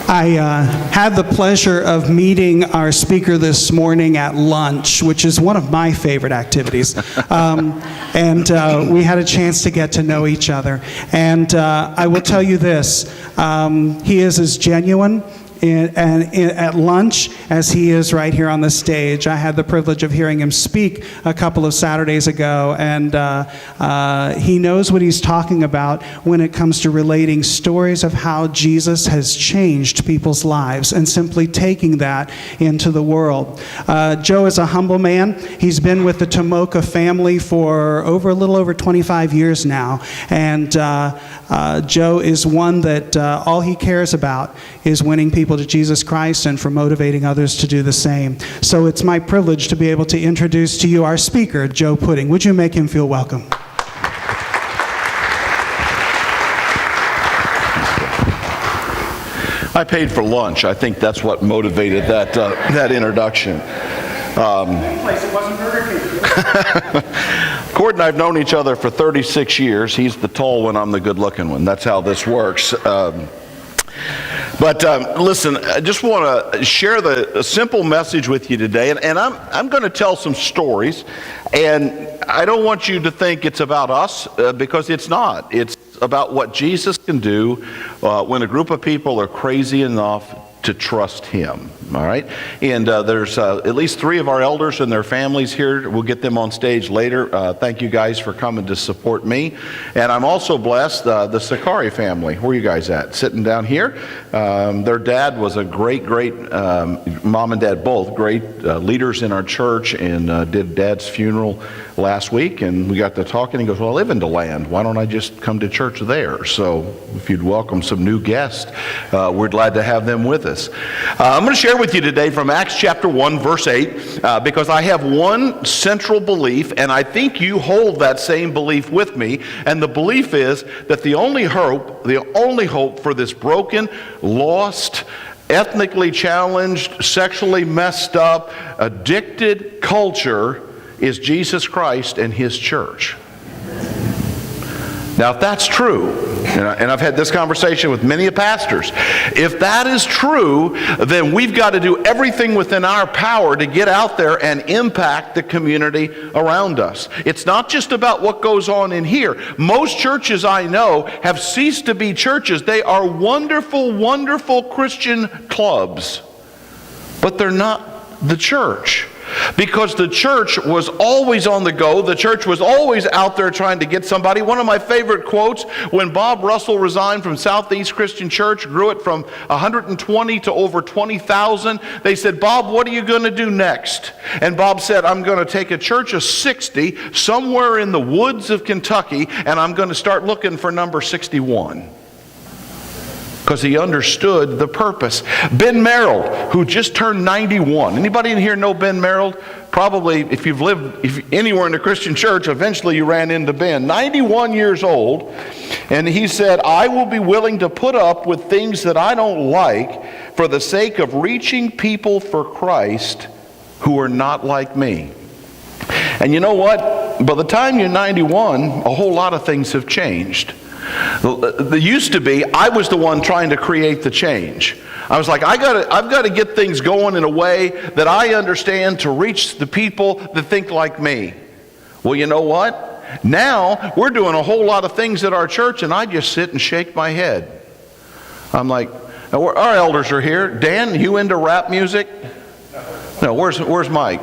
I had the pleasure of meeting our speaker this morning at lunch, which is one of my favorite activities. And we had a chance to get to know each other. And I will tell you this, he is as genuine at lunch as he is right here on the stage. I had the privilege of hearing him speak a couple of Saturdays ago, and he knows what he's talking about when it comes to relating stories of how Jesus has changed people's lives and simply taking that into the world. Joe is a humble man. He's been with the Tomoka family for a little over 25 years now, and Joe is one that all he cares about is winning people to Jesus Christ and for motivating others to do the same. So it's my privilege to be able to introduce to you our speaker, Joe Pudding. Would you make him feel welcome? I paid for lunch. I think that's what motivated that introduction. It wasn't Burger King. Cord and I have known each other for 36 years. He's the tall one, I'm the good-looking one. That's how this works. But listen, I just want to share a simple message with you today, and I'm going to tell some stories, and I don't want you to think it's about us, because it's not. It's about what Jesus can do when a group of people are crazy enough to trust Him, all right? And there's at least 3 of our elders and their families here. We'll get them on stage later. Thank you guys for coming to support me. And I'm also blessed, the Sakari family. Where are you guys at? Sitting down here. Their dad was a great, mom and dad both, great leaders in our church, and did Dad's funeral last week. And we got to talking. He goes, well, I live in DeLand. Why don't I just come to church there? So if you'd welcome some new guests, we're glad to have them with us. I'm going to share with you today from Acts chapter 1, verse 8, because I have one central belief, and I think you hold that same belief with me, and the belief is that the only hope for this broken, lost, ethnically challenged, sexually messed up, addicted culture is Jesus Christ and His church. Now, if that's true, and I've had this conversation with many pastors, if that is true, then we've got to do everything within our power to get out there and impact the community around us. It's not just about what goes on in here. Most churches I know have ceased to be churches. They are wonderful, wonderful Christian clubs, but they're not the church. Because the church was always on the go. The church was always out there trying to get somebody. One of my favorite quotes, when Bob Russell resigned from Southeast Christian Church, grew it from 120 to over 20,000. They said, Bob, what are you going to do next? And Bob said, I'm going to take a church of 60 somewhere in the woods of Kentucky, and I'm going to start looking for number 61. Because he understood the purpose. Ben Merrill, who just turned 91. Anybody in here know Ben Merrill? Probably, if you've lived anywhere in a Christian church, eventually you ran into Ben. 91 years old, and he said, I will be willing to put up with things that I don't like for the sake of reaching people for Christ who are not like me. And you know what? By the time you're 91, a whole lot of things have changed. There used to be, I was the one trying to create the change. I was like, I've got to get things going in a way that I understand to reach the people that think like me. Well, you know what? Now, we're doing a whole lot of things at our church, and I just sit and shake my head. I'm like, our elders are here. Dan, you into rap music? No, where's Mike?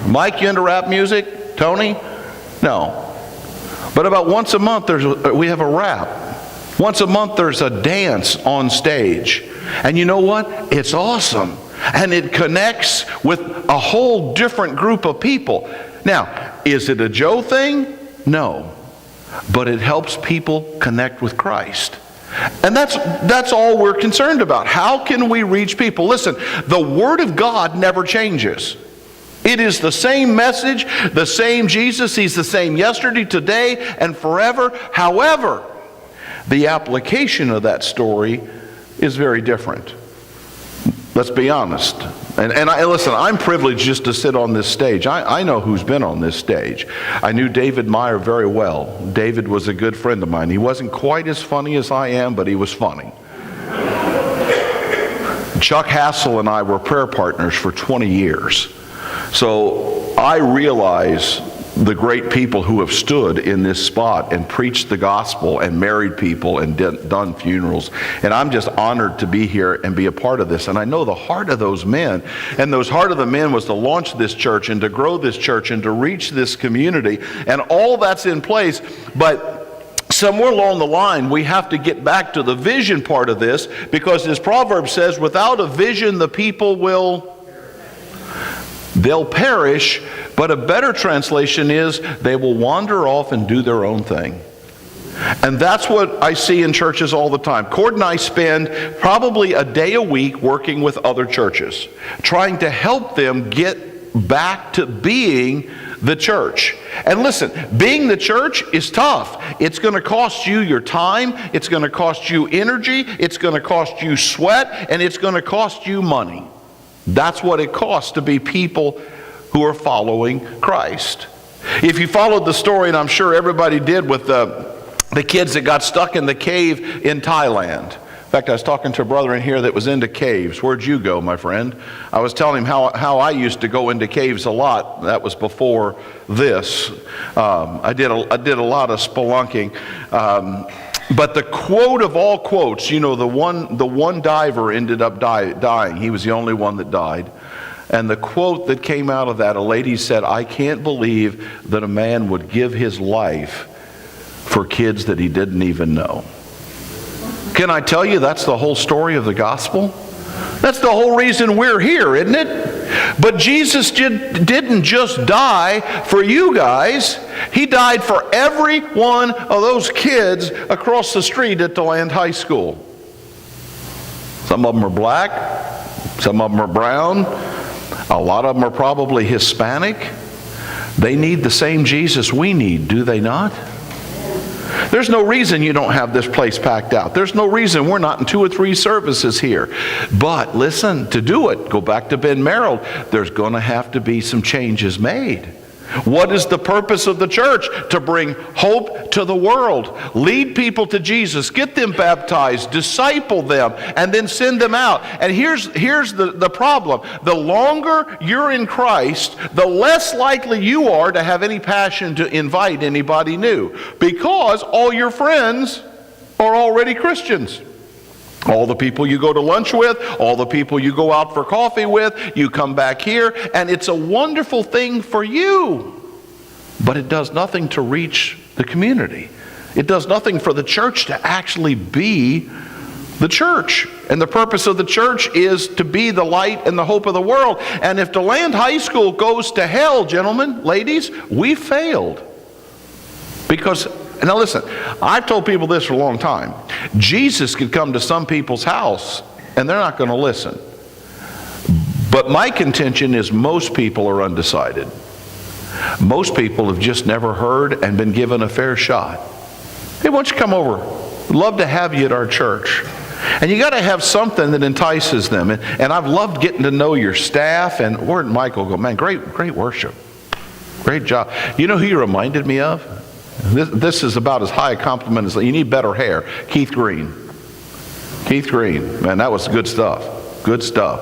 Mike, you into rap music? Tony? No. But about once a month, we have a rap. Once a month, there's a dance on stage. And you know what? It's awesome. And it connects with a whole different group of people. Now, is it a Joe thing? No. But it helps people connect with Christ. And that's all we're concerned about. How can we reach people? Listen, the Word of God never changes. It is the same message, the same Jesus. He's the same yesterday, today, and forever. However, the application of that story is very different. Let's be honest. And listen, I'm privileged just to sit on this stage. I know who's been on this stage. I knew David Meyer very well. David was a good friend of mine. He wasn't quite as funny as I am, but he was funny. Chuck Hassel and I were prayer partners for 20 years. So I realize the great people who have stood in this spot and preached the gospel and married people and done funerals. And I'm just honored to be here and be a part of this. And I know the heart of those men. And those heart of the men was to launch this church and to grow this church and to reach this community. And all that's in place. But somewhere along the line, we have to get back to the vision part of this, because as Proverbs says, without a vision, the people they'll perish. But a better translation is, they will wander off and do their own thing. And that's what I see in churches all the time. Cord and I spend probably a day a week working with other churches, trying to help them get back to being the church. And listen, being the church is tough. It's going to cost you your time, it's going to cost you energy, it's going to cost you sweat, and it's going to cost you money. That's what it costs to be people who are following Christ. If you followed the story, and I'm sure everybody did, with the kids that got stuck in the cave in Thailand. In fact, I was talking to a brother in here that was into caves. Where'd you go, my friend? I was telling him how I used to go into caves a lot. That was before this. I did a lot of spelunking. But the quote of all quotes, you know, the one diver ended up dying. He was the only one that died. And the quote that came out of that, a lady said, "I can't believe that a man would give his life for kids that he didn't even know." Can I tell you, that's the whole story of the gospel? That's the whole reason we're here, isn't it? But Jesus didn't just die for you guys. He died for every one of those kids across the street at DeLand High School. Some of them are black, some of them are brown, a lot of them are probably Hispanic. They need the same Jesus we need, do they not? There's no reason you don't have this place packed out. There's no reason we're not in 2 or 3 services here. But listen, to do it, go back to Ben Merrill, there's going to have to be some changes made. What is the purpose of the church? To bring hope to the world. Lead people to Jesus. Get them baptized. Disciple them. And then send them out. And here's the problem. The longer you're in Christ, the less likely you are to have any passion to invite anybody new. Because all your friends are already Christians. All the people you go to lunch with, all the people you go out for coffee with, you come back here, and it's a wonderful thing for you. But it does nothing to reach the community. It does nothing for the church to actually be the church. And the purpose of the church is to be the light and the hope of the world. And if DeLand High School goes to hell, gentlemen, ladies, we failed. Because, now listen, I've told people this for a long time. Jesus could come to some people's house and they're not going to listen. But my contention is most people are undecided. Most people have just never heard and been given a fair shot. Hey, why don't you come over? We'd love to have you at our church. And you got to have something that entices them. And I've loved getting to know your staff. And where did Michael go? Man, great worship. Great job. You know who you reminded me of? This is about as high a compliment as you need better hair. Keith Green. Keith Green. Man, that was good stuff. Good stuff.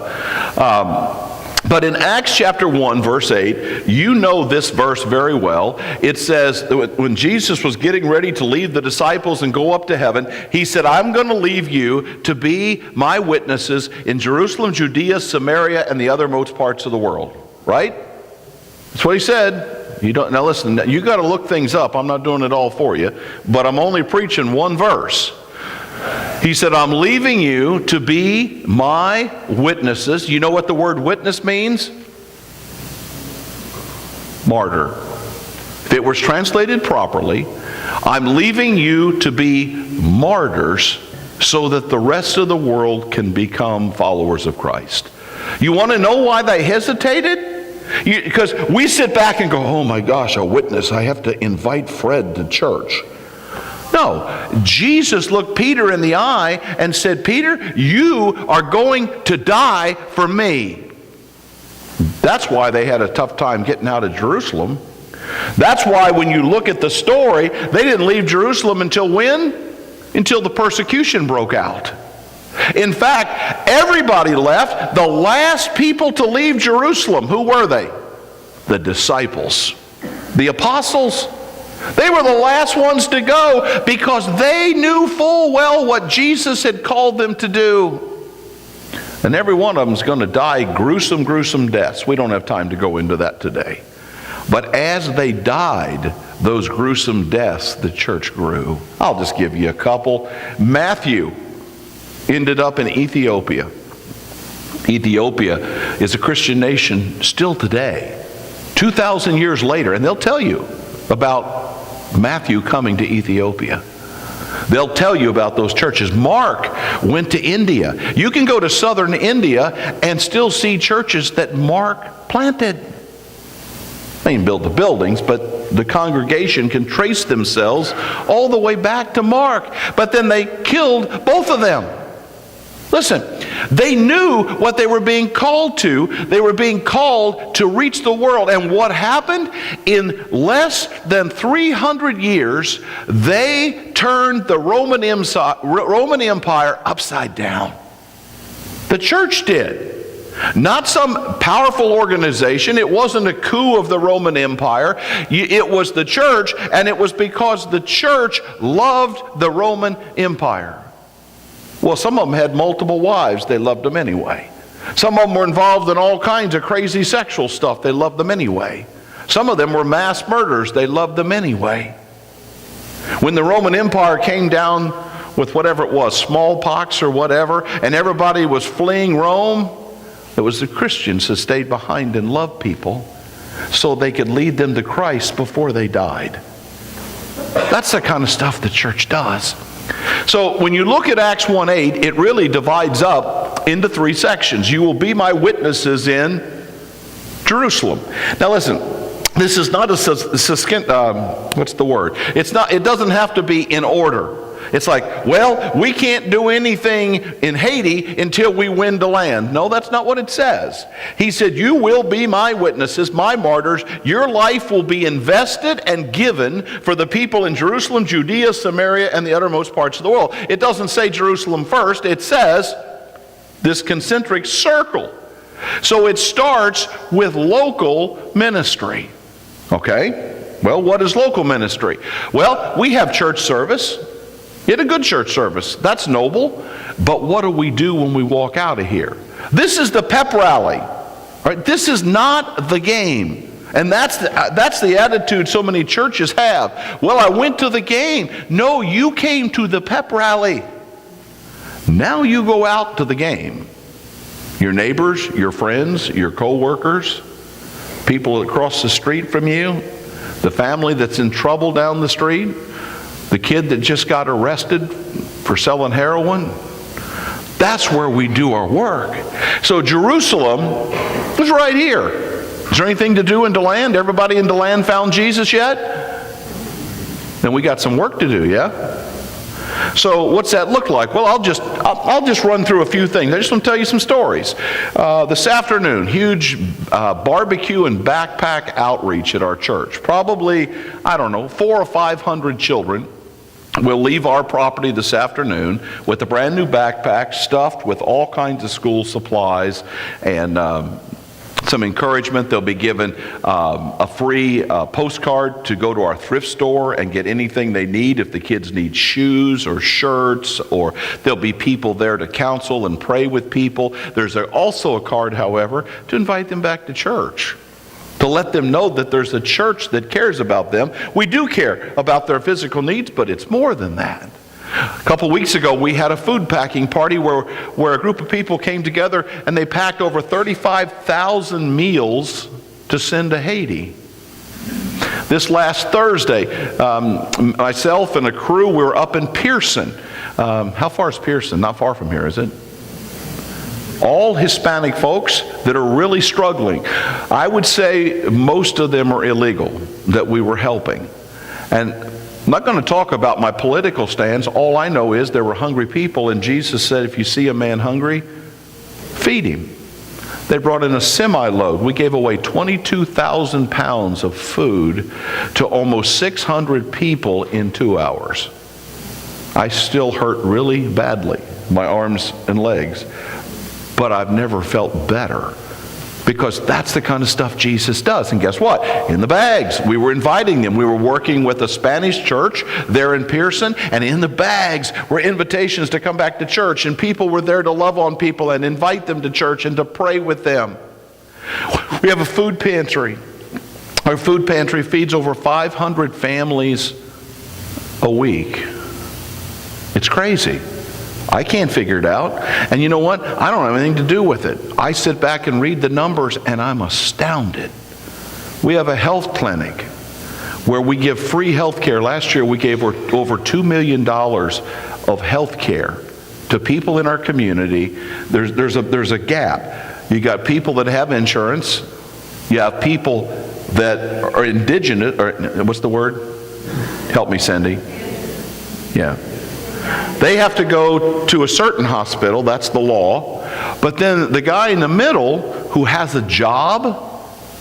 But in Acts chapter 1, verse 8, you know this verse very well. It says, when Jesus was getting ready to leave the disciples and go up to heaven, he said, "I'm going to leave you to be my witnesses in Jerusalem, Judea, Samaria, and the othermost parts of the world." Right? That's what he said. Now listen, you got to look things up. I'm not doing it all for you, but I'm only preaching one verse. He said, "I'm leaving you to be my witnesses." You know what the word witness means? Martyr. If it was translated properly, I'm leaving you to be martyrs so that the rest of the world can become followers of Christ. You want to know why they hesitated? Because we sit back and go, "Oh my gosh, a witness. I have to invite Fred to church." No, Jesus looked Peter in the eye and said, "Peter, you are going to die for me." That's why they had a tough time getting out of Jerusalem. That's why when you look at the story, they didn't leave Jerusalem until when? Until the persecution broke out. In fact, everybody left. The last people to leave Jerusalem, who were they? The disciples. The apostles. They were the last ones to go because they knew full well what Jesus had called them to do. And every one of them is going to die gruesome, gruesome deaths. We don't have time to go into that today. But as they died, those gruesome deaths, the church grew. I'll just give you a couple. Matthew ended up in Ethiopia. Ethiopia is a Christian nation still today, 2,000 years later, and they'll tell you about Matthew coming to Ethiopia. They'll tell you about those churches. Mark went to India. You can go to southern India and still see churches that Mark planted. They didn't build the buildings, but the congregation can trace themselves all the way back to Mark. But then they killed both of them. Listen, they knew what they were being called to. They were being called to reach the world. And what happened? In less than 300 years, they turned the Roman Empire upside down. The church did. Not some powerful organization. It wasn't a coup of the Roman Empire. It was the church, and it was because the church loved the Roman Empire. Well, some of them had multiple wives. They loved them anyway. Some of them were involved in all kinds of crazy sexual stuff. They loved them anyway. Some of them were mass murderers. They loved them anyway. When the Roman Empire came down with whatever it was, smallpox or whatever, and everybody was fleeing Rome, it was the Christians that stayed behind and loved people so they could lead them to Christ before they died. That's the kind of stuff the church does. So when you look at Acts 1:8, it really divides up into three sections. You will be my witnesses in Jerusalem. Now listen, this is not what's the word? It doesn't have to be in order. It's like, well, we can't do anything in Haiti until we win the land. No, that's not what it says. He said, you will be my witnesses, my martyrs. Your life will be invested and given for the people in Jerusalem, Judea, Samaria, and the uttermost parts of the world. It doesn't say Jerusalem first. It says this concentric circle. So it starts with local ministry. Okay? Well, what is local ministry? Well, we have church service. Get a good church service. That's noble. But what do we do when we walk out of here? This is the pep rally. Right? This is not the game. And that's the attitude so many churches have. Well, I went to the game. No, you came to the pep rally. Now you go out to the game. Your neighbors, your friends, your co-workers, people across the street from you, the family that's in trouble down the street, the kid that just got arrested for selling heroin. That's where we do our work. So Jerusalem was right here. Is there anything to do in DeLand? Everybody in DeLand found Jesus yet? Then we got some work to do, yeah? So what's that look like? Well, I'll just run through a few things. I just want to tell you some stories. This afternoon, huge barbecue and backpack outreach at our church. Probably, 400 or 500 children will leave our property this afternoon with a brand new backpack stuffed with all kinds of school supplies and some encouragement. They'll be given a free postcard to go to our thrift store and get anything they need if the kids need shoes or shirts, or there'll be people there to counsel and pray with people. There's also a card, however, to invite them back to church, to let them know that there's a church that cares about them. We do care about their physical needs, but it's more than that. A couple weeks ago, we had a food packing party where a group of people came together and they packed over 35,000 meals to send to Haiti. This last Thursday, myself and a crew, we were up in Pearson. How far is Pearson? Not far from here, is it? All Hispanic folks that are really struggling. I would say most of them are illegal that we were helping. And I'm not going to talk about my political stance. All I know is there were hungry people, and Jesus said, if you see a man hungry, feed him. They brought in a semi-load. We gave away 22,000 pounds of food to almost 600 people in 2 hours. I still hurt really badly my arms and legs, but I've never felt better. Because that's the kind of stuff Jesus does. And guess what? In the bags, we were inviting them. We were working with a Spanish church there in Pearson, and in the bags were invitations to come back to church, and people were there to love on people and invite them to church and to pray with them. We have a food pantry. Our food pantry feeds over 500 families a week. It's crazy. I can't figure it out. And you know what? I don't have anything to do with it. I sit back and read the numbers, and I'm astounded. We have a health clinic where we give free health care. Last year, we gave over $2 million of health care to people in our community. There's a gap. You got people that have insurance. You have people that are indigenous, or what's the word? Help me, Cindy. Yeah. They have to go to a certain hospital, that's the law. But then the guy in the middle who has a job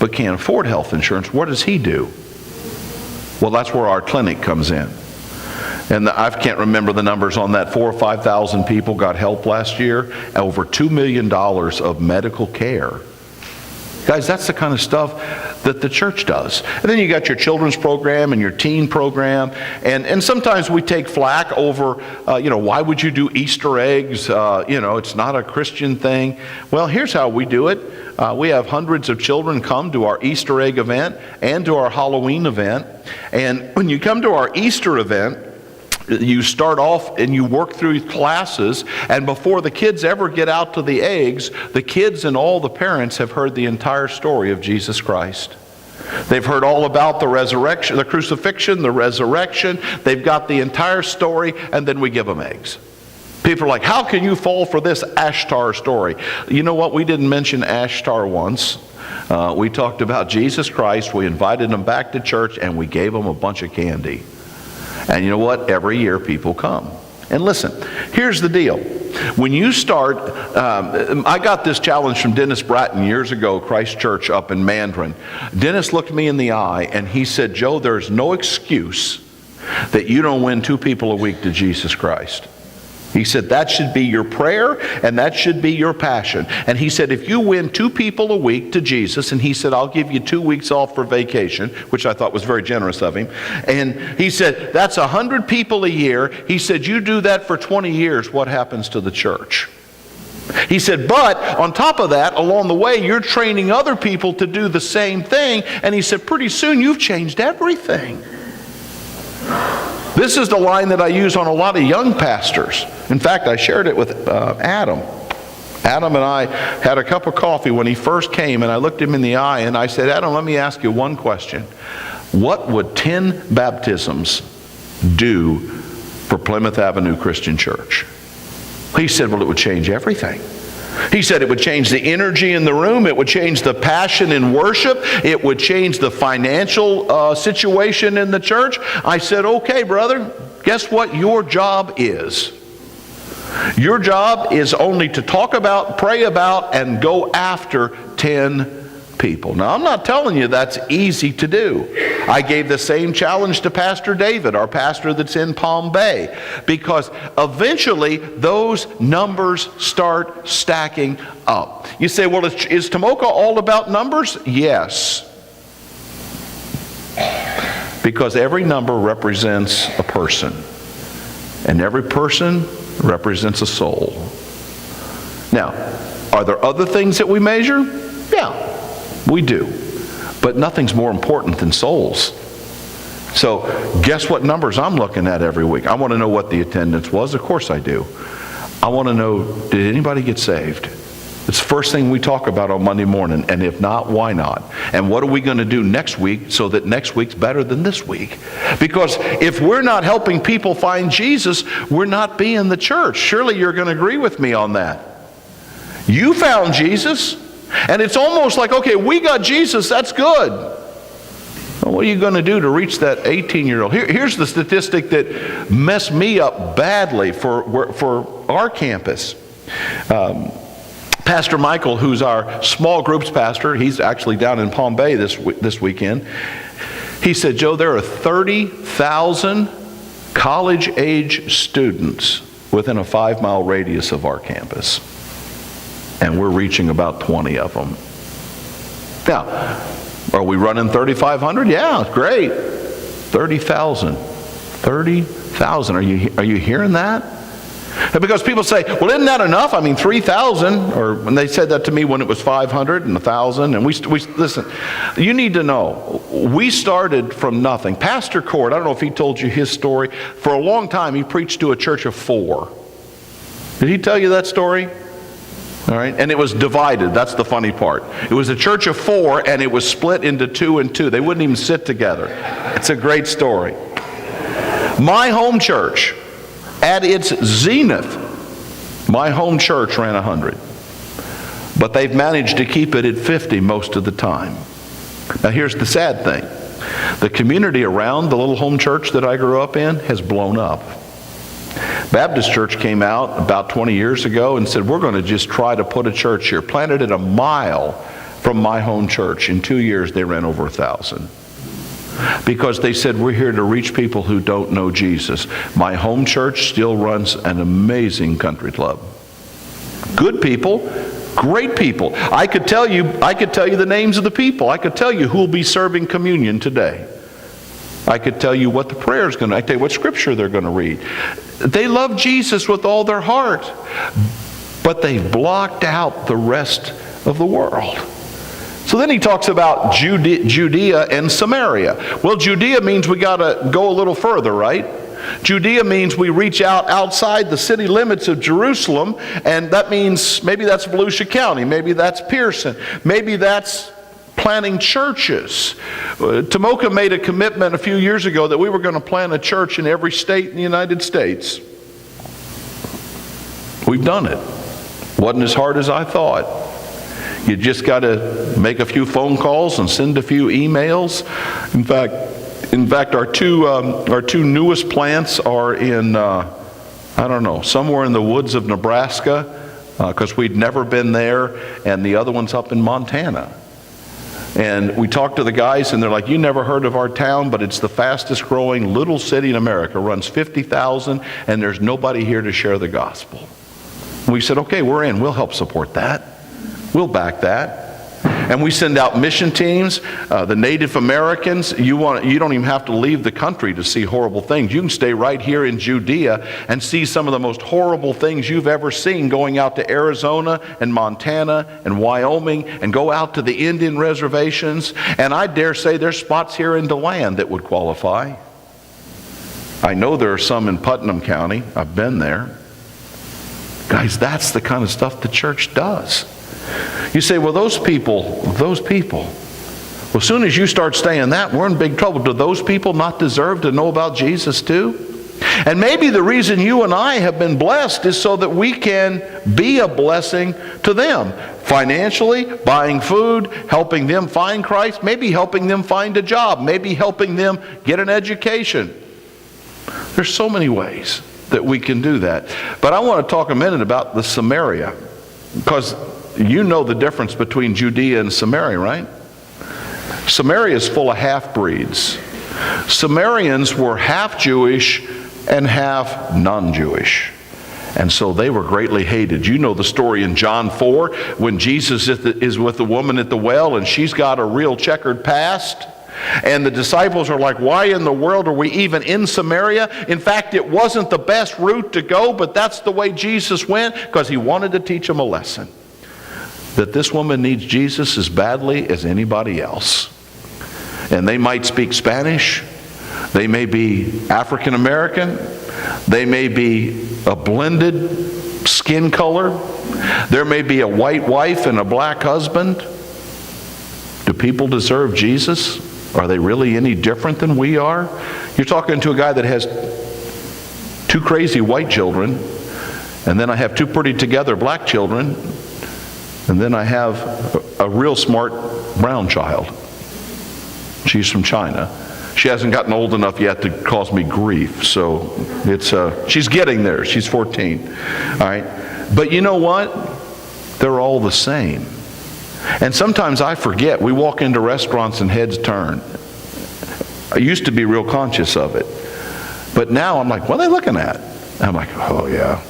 but can't afford health insurance, what does he do? Well, that's where our clinic comes in. And I can't remember the numbers on that. 4,000 or 5,000 people got help last year, over $2 million of medical care. Guys, that's the kind of stuff that the church does. And then you got your children's program and your teen program. And sometimes we take flack over, why would you do Easter eggs? It's not a Christian thing. Well, here's how we do it. We have hundreds of children come to our Easter egg event and to our Halloween event. And when you come to our Easter event, you start off and you work through classes, and before the kids ever get out to the eggs, the kids and all the parents have heard the entire story of Jesus Christ. They've heard all about the resurrection, the crucifixion, the resurrection. They've got the entire story, and then we give them eggs. People are like, how can you fall for this Ashtar story? You know what? We didn't mention Ashtar once. We talked about Jesus Christ. We invited them back to church, and we gave them a bunch of candy. And you know what? Every year people come. And listen, here's the deal. When you start, I got this challenge from Dennis Bratton years ago, Christ Church up in Mandarin. Dennis looked me in the eye and he said, Joe, there's no excuse that you don't win 2 people a week to Jesus Christ. He said that should be your prayer and that should be your passion. And he said if you win 2 people a week to Jesus, and he said I'll give you 2 weeks off for vacation, which I thought was very generous of him. And he said that's 100 people a year. He said you do that for 20 years, what happens to the church? He said, but on top of that, along the way, you're training other people to do the same thing. And he said pretty soon you've changed everything. This is the line that I use on a lot of young pastors. In fact, I shared it with Adam. Adam and I had a cup of coffee when he first came, and I looked him in the eye and I said, Adam, let me ask you one question. What would 10 baptisms do for Plymouth Avenue Christian Church? He said, well, it would change everything. He said it would change the energy in the room. It would change the passion in worship. It would change the financial situation in the church. I said, okay, brother, guess what your job is? Your job is only to talk about, pray about, and go after 10 people. Now, I'm not telling you that's easy to do. I gave the same challenge to Pastor David, our pastor that's in Palm Bay, because eventually those numbers start stacking up. You say, well, is Tomoka all about numbers? Yes. Because every number represents a person, and every person represents a soul. Now, are there other things that we measure? Yeah. We do. But nothing's more important than souls. So guess what numbers I'm looking at every week? I want to know what the attendance was. Of course I do. I want to know, did anybody get saved? It's the first thing we talk about on Monday morning. And if not, why not? And what are we going to do next week so that next week's better than this week? Because if we're not helping people find Jesus, we're not being the church. Surely you're going to agree with me on that. You found Jesus. And it's almost like, okay, we got Jesus, that's good. Well, what are you going to do to reach that 18-year-old? Here's the statistic that messed me up badly for our campus. Pastor Michael, who's our small groups pastor, he's actually down in Palm Bay this weekend. He said, Joe, there are 30,000 college-age students within a 5-mile radius of our campus. And we're reaching about 20 of them. Now, are we running 3,500? Yeah, great. 30,000. 30,000. Are you hearing that? And because people say, well, isn't that enough? I mean, 3,000, or when they said that to me when it was 500 and 1,000, and we listen, you need to know, we started from nothing. Pastor Cord, I don't know if he told you his story. For a long time, he preached to a church of 4. Did he tell you that story? All right, and it was divided. That's the funny part. It was a church of 4, and it was split into 2 and 2. They wouldn't even sit together. It's a great story. My home church, at its zenith, my home church ran 100. But they've managed to keep it at 50 most of the time. Now here's the sad thing. The community around the little home church that I grew up in has blown up. Baptist Church came out about 20 years ago and said, we're going to just try to put a church here. Planted it a mile from my home church. In 2 years, they ran over 1,000. Because they said, we're here to reach people who don't know Jesus. My home church still runs an amazing country club. Good people, great people. I could tell you the names of the people. I could tell you who will be serving communion today. I could tell you what the prayer is going to, I tell you what scripture they're going to read. They love Jesus with all their heart, but they've blocked out the rest of the world. So then he talks about Judea and Samaria. Well, Judea means we got to go a little further, right? Judea means we reach out outside the city limits of Jerusalem, and that means maybe that's Volusia County, maybe that's Pearson, maybe that's planting churches. Tomoka made a commitment a few years ago that we were going to plant a church in every state in the United States. We've done it. Wasn't as hard as I thought. You just got to make a few phone calls and send a few emails. In fact, our two newest plants are in somewhere in the woods of Nebraska, because we'd never been there, and the other one's up in Montana. And we talked to the guys, and they're like, you never heard of our town, but it's the fastest growing little city in America. Runs 50,000, and there's nobody here to share the gospel. And we said, okay, we're in. We'll help support that. We'll back that. And we send out mission teams. The Native Americans, you don't even have to leave the country to see horrible things. You can stay right here in Judea and see some of the most horrible things you've ever seen, going out to Arizona and Montana and Wyoming, and go out to the Indian reservations. And I dare say there's spots here in DeLand that would qualify. I know there are some in Putnam County. I've been there. Guys, that's the kind of stuff the church does. You say, well, those people. Well, as soon as you start saying that, we're in big trouble. Do those people not deserve to know about Jesus too? And maybe the reason you and I have been blessed is so that we can be a blessing to them. Financially, buying food, helping them find Christ, maybe helping them find a job, maybe helping them get an education. There's so many ways that we can do that. But I want to talk a minute about the Samaria, because you know the difference between Judea and Samaria, right? Samaria is full of half-breeds. Samaritans were half Jewish and half non-Jewish. And so they were greatly hated. You know the story in John 4 when Jesus is with the woman at the well, and she's got a real checkered past. And the disciples are like, why in the world are we even in Samaria? In fact, it wasn't the best route to go, but that's the way Jesus went, because he wanted to teach them a lesson. That this woman needs Jesus as badly as anybody else. And they might speak Spanish. They may be African American. They may be a blended skin color. There may be a white wife and a black husband. Do people deserve Jesus? Are they really any different than we are? You're talking to a guy that has 2 crazy white children, and then I have 2 pretty together black children, and then I have a real smart brown child. She's from China. She hasn't gotten old enough yet to cause me grief, so she's getting there. She's 14. All right, but you know what? They're all the same. And sometimes I forget. We walk into restaurants and heads turn. I used to be real conscious of it, but now I'm like, what are they looking at? I'm like, oh yeah.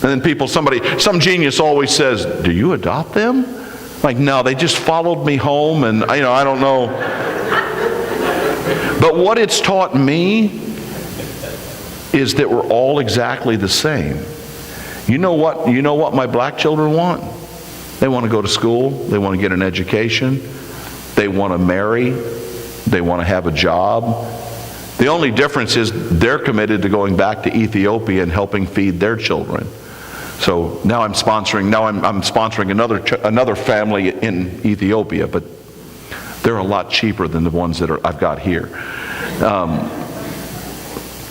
And then some genius always says, do you adopt them? Like, no, they just followed me home, and I don't know. But what it's taught me is that we're all exactly the same. You know what my black children want? They want to go to school, they want to get an education, they want to marry, they want to have a job. The only difference is they're committed to going back to Ethiopia and helping feed their children. So now I'm sponsoring another family in Ethiopia, but they're a lot cheaper than the ones that I've got here.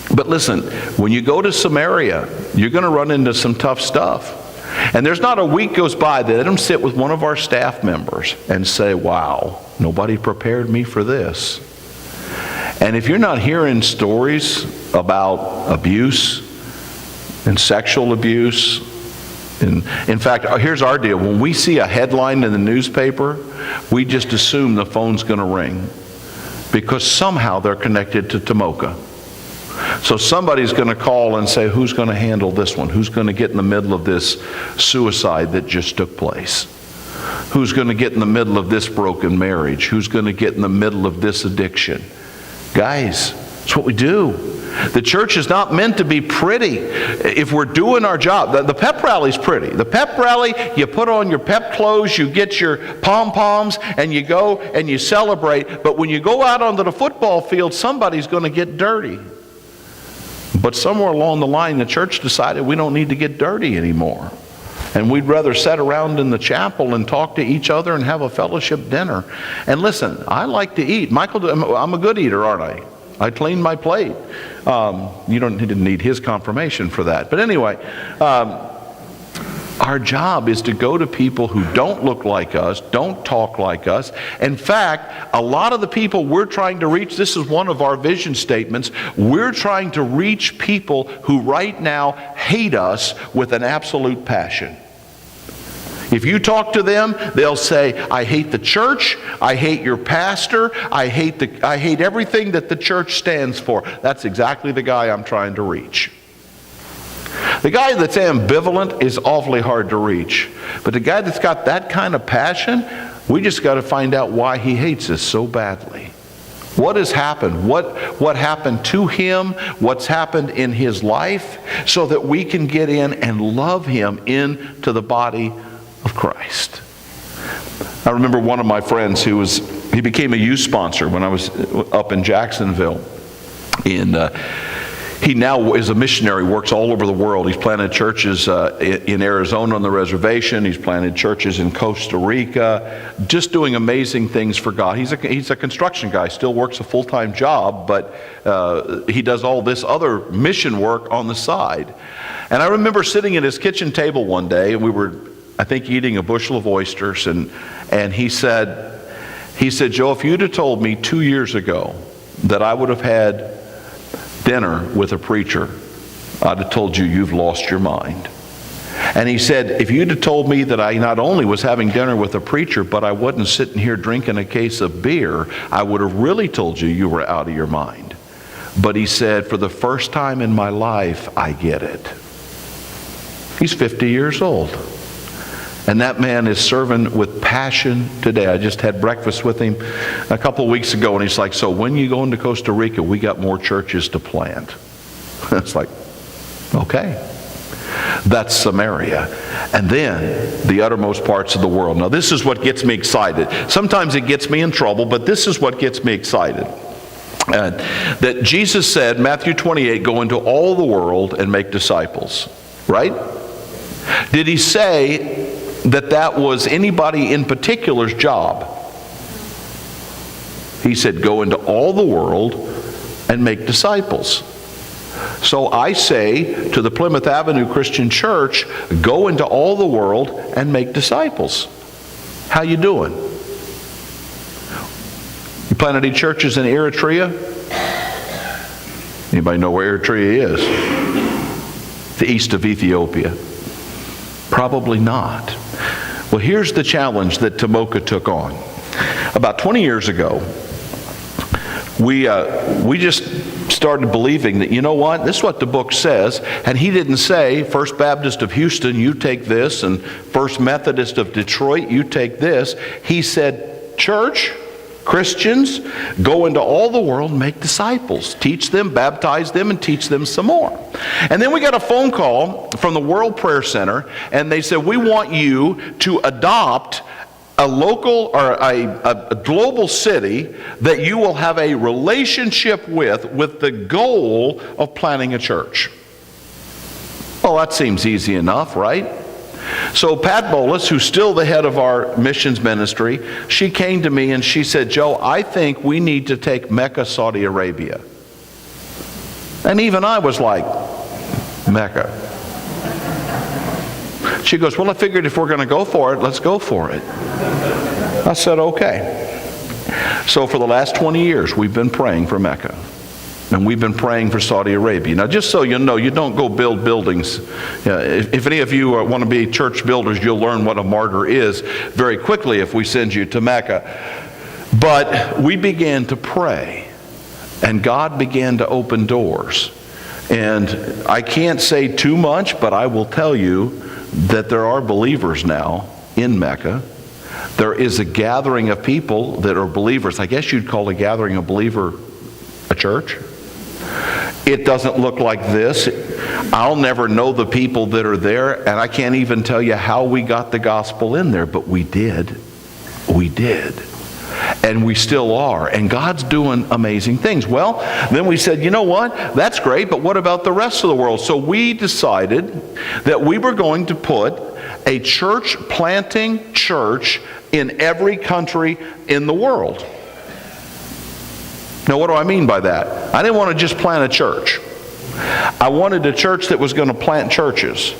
But listen, when you go to Samaria, you're going to run into some tough stuff. And there's not a week goes by that I don't sit with one of our staff members and say, wow, nobody prepared me for this. And if you're not hearing stories about abuse and sexual abuse, and in fact, here's our deal. When we see a headline in the newspaper, we just assume the phone's going to ring because somehow they're connected to Tomoka. So somebody's going to call and say, who's going to handle this one? Who's going to get in the middle of this suicide that just took place? Who's going to get in the middle of this broken marriage? Who's going to get in the middle of this addiction? Guys, that's what we do. The church is not meant to be pretty. If we're doing our job, the pep rally's pretty. The pep rally, you put on your pep clothes, you get your pom-poms, and you go and you celebrate. But when you go out onto the football field, somebody's going to get dirty. But somewhere along the line, the church decided we don't need to get dirty anymore. And we'd rather sit around in the chapel and talk to each other and have a fellowship dinner. And listen, I like to eat. Michael, I'm a good eater, aren't I? I clean my plate. You didn't need his confirmation for that. But anyway, our job is to go to people who don't look like us, don't talk like us. In fact, a lot of the people we're trying to reach, this is one of our vision statements, we're trying to reach people who right now hate us with an absolute passion. If you talk to them, they'll say, I hate the church, I hate your pastor, I hate everything that the church stands for. That's exactly the guy I'm trying to reach. The guy that's ambivalent is awfully hard to reach. But the guy that's got that kind of passion, we just got to find out why he hates us so badly. What has happened? What happened to him? What's happened in his life? So that we can get in and love him into the body of Christ. I remember one of my friends he became a youth sponsor when I was up in Jacksonville. He now is a missionary, works all over the world. He's planted churches in Arizona on the reservation. He's planted churches in Costa Rica, just doing amazing things for God. He's a construction guy, still works a full-time job, but he does all this other mission work on the side. And I remember sitting at his kitchen table one day, and we were, I think, eating a bushel of oysters, and he said, Joe, if you'd have told me 2 years ago that I would have had dinner with a preacher, I'd have told you you've lost your mind. And he said, if you'd have told me that I not only was having dinner with a preacher, but I wasn't sitting here drinking a case of beer, I would have really told you you were out of your mind. But he said, for the first time in my life, I get it. He's 50 years old. And that man is serving with passion today. I just had breakfast with him a couple of weeks ago, and he's like, so when you go into Costa Rica, we got more churches to plant. It's like, okay. That's Samaria. And then the uttermost parts of the world. Now this is what gets me excited. Sometimes it gets me in trouble, but this is what gets me excited. That Jesus said, Matthew 28, go into all the world and make disciples. Right? Did he say that was anybody in particular's job? He said, go into all the world and make disciples. So I say to the Plymouth Avenue Christian Church, go into all the world and make disciples. How you doing? You planted any churches in Eritrea? Anybody know where Eritrea is? The east of Ethiopia. Probably not. Well, here's the challenge that Tomoka took on. About 20 years ago, we just started believing that, you know what, this is what the book says. And he didn't say, First Baptist of Houston, you take this, and First Methodist of Detroit, you take this. He said, church, Christians, go into all the world and make disciples. Teach them, baptize them, and teach them some more. And then we got a phone call from the World Prayer Center, and they said, we want you to adopt a local or a global city that you will have a relationship with the goal of planting a church. Well, that seems easy enough, right? So Pat Bolus, who's still the head of our missions ministry, she came to me and she said, Joe, I think we need to take Mecca, Saudi Arabia. And even I was like, Mecca. She goes, well, I figured if we're going to go for it, let's go for it. I said, okay. So for the last 20 years, we've been praying for Mecca. And we've been praying for Saudi Arabia. Now, just so you know, you don't go build buildings. If any of you want to be church builders, you'll learn what a martyr is very quickly if we send you to Mecca. But we began to pray, and God began to open doors. And I can't say too much, but I will tell you that there are believers now in Mecca. There is a gathering of people that are believers. I guess you'd call a gathering of believer a church. It doesn't look like this. I'll never know the people that are there, and I can't even tell you how we got the gospel in there, but we did. We did. And we still are. And God's doing amazing things. Well, then we said, you know what? That's great, but what about the rest of the world? So we decided that we were going to put a church planting church in every country in the world. Now, what do I mean by that? I didn't want to just plant a church. I wanted a church that was going to plant churches.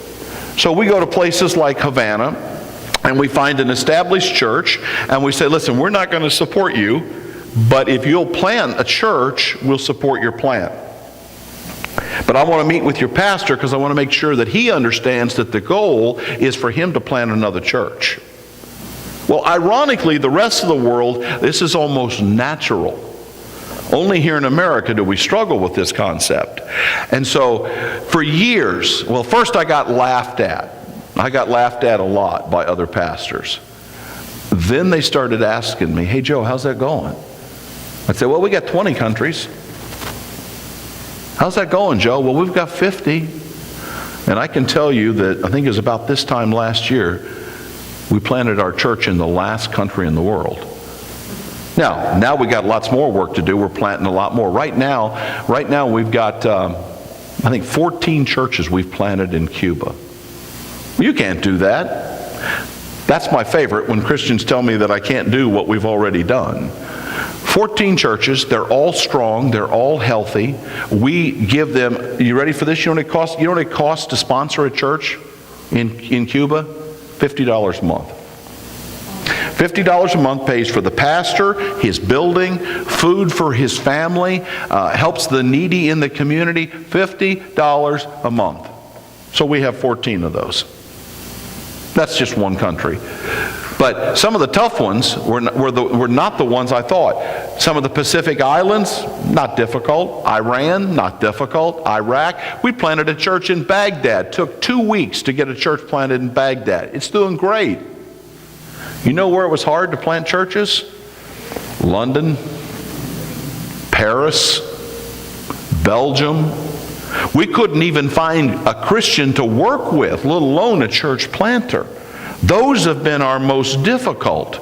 So we go to places like Havana, and we find an established church, and we say, listen, we're not going to support you, but if you'll plant a church, we'll support your plant. But I want to meet with your pastor because I want to make sure that he understands that the goal is for him to plant another church. Well, ironically, the rest of the world, this is almost natural. Only here in America do we struggle with this concept. And so for years, well, first I got laughed at. I got laughed at a lot by other pastors. Then they started asking me, hey Joe, how's that going? I'd say, well, we got 20 countries. How's that going, Joe? Well, we've got 50. And I can tell you that I think it was about this time last year, we planted our church in the last country in the world. Now we got lots more work to do. We're planting a lot more. Right now we've got, I think 14 churches we've planted in Cuba. You can't do that. That's my favorite, when Christians tell me that I can't do what we've already done. 14 churches, they're all strong, they're all healthy. We give them, you ready for this? You know what it costs to sponsor a church in Cuba? $50 a month. $50 a month pays for the pastor, his building, food for his family, helps the needy in the community. $50 a month. So we have 14 of those. That's just one country. But some of the tough ones were not the ones I thought. Some of the Pacific Islands, not difficult. Iran, not difficult. Iraq. We planted a church in Baghdad. Took 2 weeks to get a church planted in Baghdad. It's doing great. You know where it was hard to plant churches? London, Paris, Belgium. We couldn't even find a Christian to work with, let alone a church planter. Those have been our most difficult.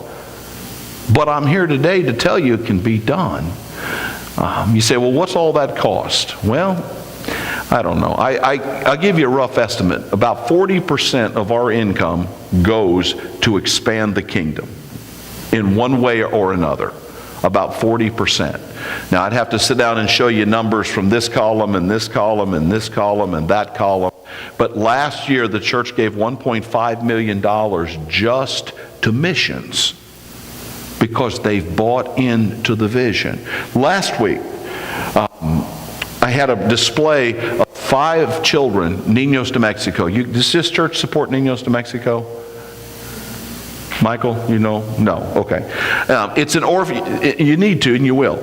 But I'm here today to tell you it can be done. You say, well, what's all that cost? Well, I don't know. I'll give you a rough estimate. About 40% of our income goes to expand the kingdom in one way or another. About 40%. Now, I'd have to sit down and show you numbers from this column and this column and this column and that column. But last year, the church gave $1.5 million just to missions because they've bought into the vision. Last week, I had a display of 5 children, Niños de Mexico. Does this church support Niños de Mexico? Michael, you know? No. Okay. It's an orphan. You need to, and you will.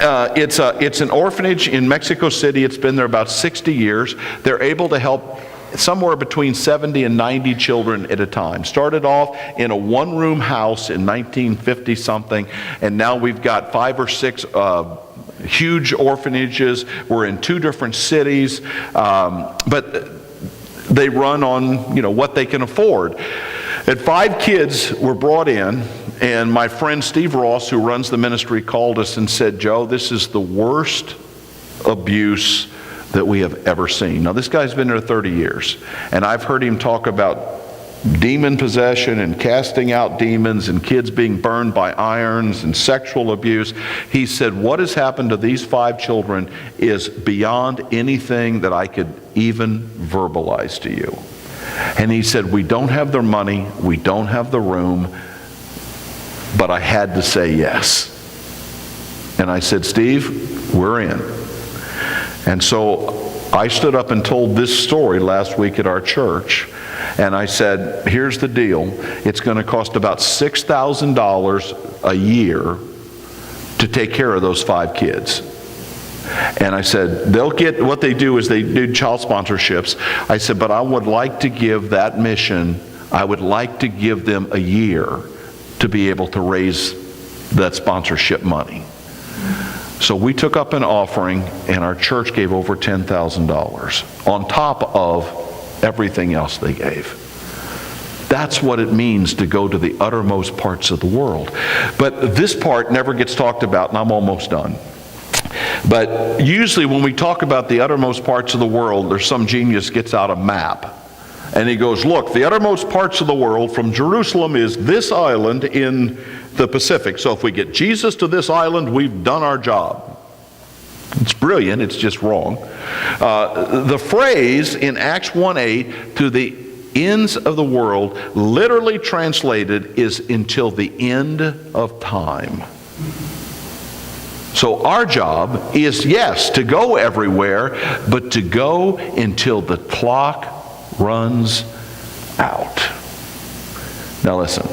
It's an orphanage in Mexico City. It's been there about 60 years. They're able to help somewhere between 70 and 90 children at a time. Started off in a one-room house in 1950-something, and now we've got 5 or 6 huge orphanages. We're in 2 different cities, but they run on what they can afford. And 5 kids were brought in, and my friend Steve Ross, who runs the ministry, called us and said, "Joe, this is the worst abuse that we have ever seen." Now, this guy's been there 30 years, and I've heard him talk about demon possession and casting out demons and kids being burned by irons and sexual abuse. He said, "What has happened to these 5 children is beyond anything that I could even verbalize to you." And he said, "We don't have their money, we don't have the room, but I had to say yes." And I said, "Steve, we're in." And so I stood up and told this story last week at our church. And I said, "Here's the deal. It's going to cost about $6,000 a year to take care of those 5 kids." And I said, they'll get, what they do is they do child sponsorships. I said, but I would like to give that mission, I would like to give them a year to be able to raise that sponsorship money. So we took up an offering, and our church gave over $10,000 on top of everything else they gave. That's what it means to go to the uttermost parts of the world. But this part never gets talked about, and I'm almost done. But usually when we talk about the uttermost parts of the world, there's some genius gets out a map. And he goes, "Look, the uttermost parts of the world from Jerusalem is this island in the Pacific. So if we get Jesus to this island, we've done our job." It's brilliant, it's just wrong. The phrase in Acts 1:8, "to the ends of the world," literally translated is "until the end of time." So our job is, yes, to go everywhere, but to go until the clock runs out. Now listen,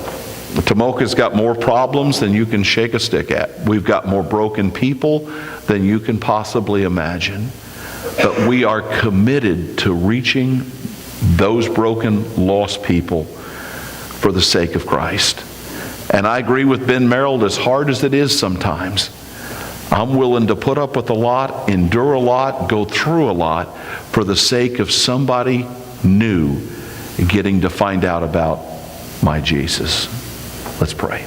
Tomoka's got more problems than you can shake a stick at. We've got more broken people than you can possibly imagine. But we are committed to reaching those broken, lost people for the sake of Christ. And I agree with Ben Merrill, as hard as it is sometimes, I'm willing to put up with a lot, endure a lot, go through a lot for the sake of somebody new getting to find out about my Jesus. Let's pray.